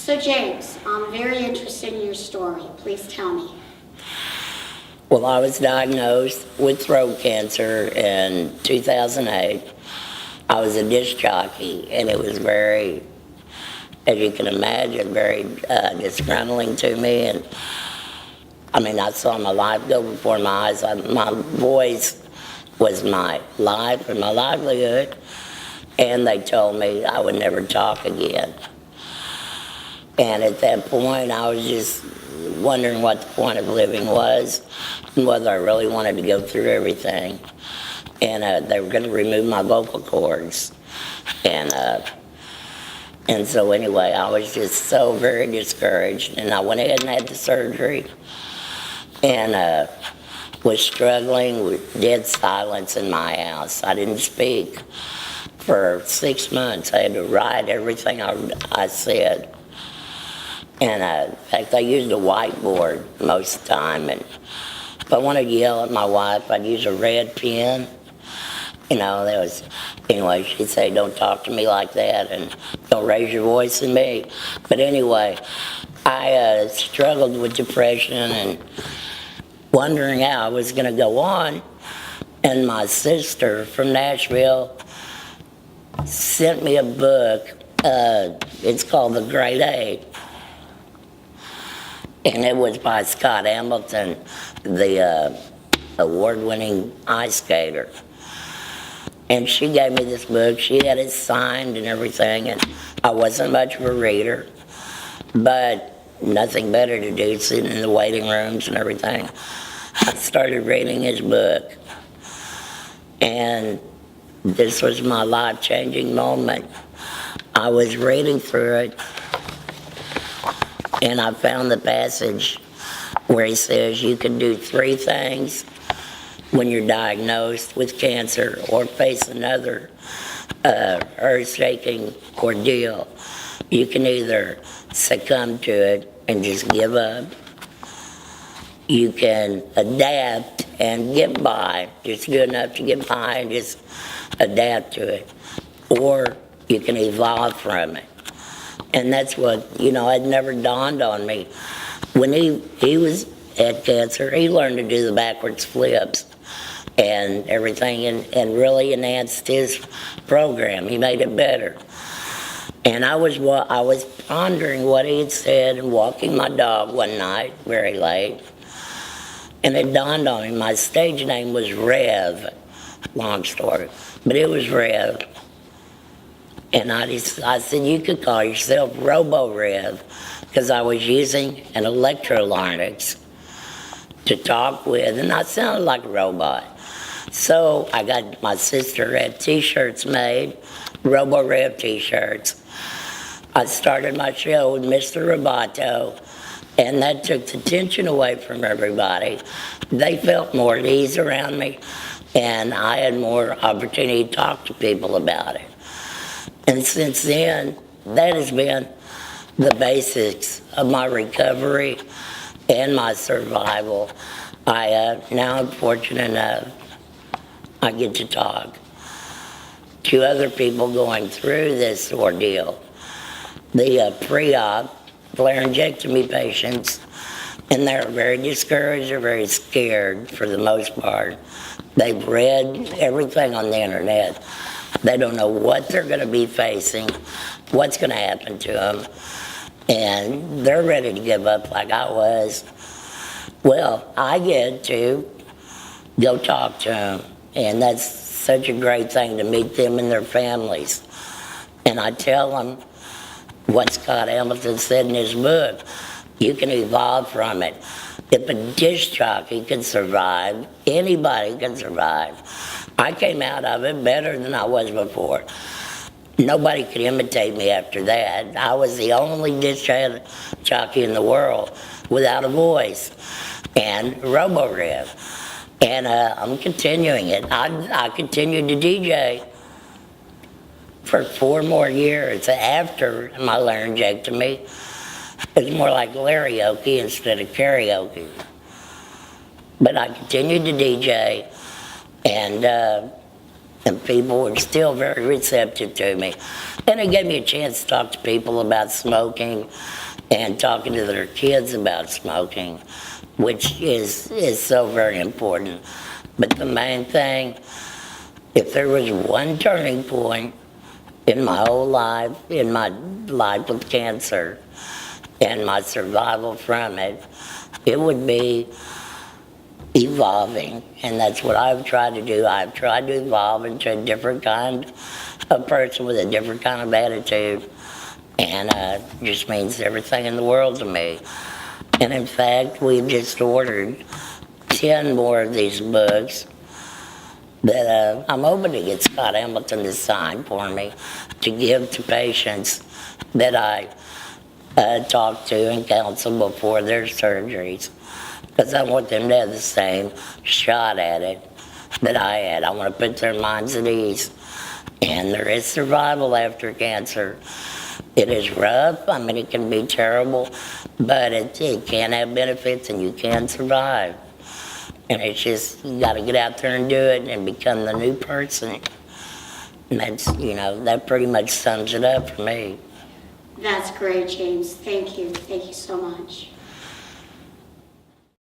So James, I'm very interested in your story. Please tell me. Well, I was diagnosed with throat cancer in 2008. I was a disc jockey, and it was very, as you can imagine, very disgruntling to me. And I mean, I saw my life go before my eyes. My voice was my life and my livelihood, and they told me I would never talk again. And at that point, I was just wondering what the point of living was and whether I really wanted to go through everything. And they were going to remove my vocal cords. And so anyway, I was just so very discouraged. And I went ahead and had the surgery and was struggling with dead silence in my house. I didn't speak for 6 months. I had to write everything I said. And in fact, I used a whiteboard most of the time. And if I wanted to yell at my wife, I'd use a red pen. You know, anyway, she'd say, don't talk to me like that and don't raise your voice at me. But anyway, I struggled with depression and wondering how I was going to go on. And my sister from Nashville sent me a book. It's called The Great Eight. And it was by Scott Hamilton, the award-winning ice skater. And she gave me this book. She had it signed and everything, and I wasn't much of a reader, but nothing better to do, sitting in the waiting rooms and everything. I started reading his book, and this was my life-changing moment. I was reading through it, and I found the passage where he says you can do 3 things when you're diagnosed with cancer or face another earth-shaking ordeal. You can either succumb to it and just give up. You can adapt and get by, just do enough to get by and just adapt to it. Or you can evolve from it. And that's what, had never dawned on me. When he had cancer, he learned to do the backwards flips and everything, and really enhanced his program. He made it better. And I was pondering what he had said and walking my dog one night, very late, and it dawned on me, my stage name was Rev, long story, but it was Rev. And I said, you could call yourself Robo-Rev, because I was using an electrolarynx to talk with, and I sounded like a robot. So I got my sister had T-shirts made, Robo-Rev T-shirts. I started my show with Mr. Roboto, and that took the tension away from everybody. They felt more at ease around me, and I had more opportunity to talk to people about it. And since then, that has been the basics of my recovery and my survival. Now I'm fortunate enough, I get to talk to other people going through this ordeal. The pre-op laryngectomy patients, and they're very discouraged, they're very scared for the most part. They've read everything on the internet. They don't know what they're going to be facing, what's going to happen to them, and they're ready to give up like I was. Well, I get to go talk to them, and that's such a great thing to meet them and their families. And I tell them what Scott Hamilton said in his book, you can evolve from it. If a disc jockey can survive, anybody can survive. I came out of it better than I was before. Nobody could imitate me after that. I was the only disc jockey in the world without a voice, and Robo-Rev. And I'm continuing it. I continued to DJ for 4 more years after my laryngectomy. It was more like karaoke instead of karaoke. But I continued to DJ, and and people were still very receptive to me. And it gave me a chance to talk to people about smoking and talking to their kids about smoking, which is so very important. But the main thing, if there was one turning point in my whole life, in my life with cancer and my survival from it, it would be evolving. And that's what I've tried to do. I've tried to evolve into a different kind of person with a different kind of attitude. And it just means everything in the world to me. And in fact, we've just ordered 10 more of these books that I'm hoping to get Scott Hamilton to sign for me to give to patients that I talk to and counsel before their surgeries. Because I want them to have the same shot at it that I had. I want to put their minds at ease. And there is survival after cancer. It is rough. I mean, it can be terrible, but it can have benefits and you can survive. And it's just, you got to get out there and do it and become the new person. And that's, that pretty much sums it up for me. That's great, James. Thank you. Thank you so much.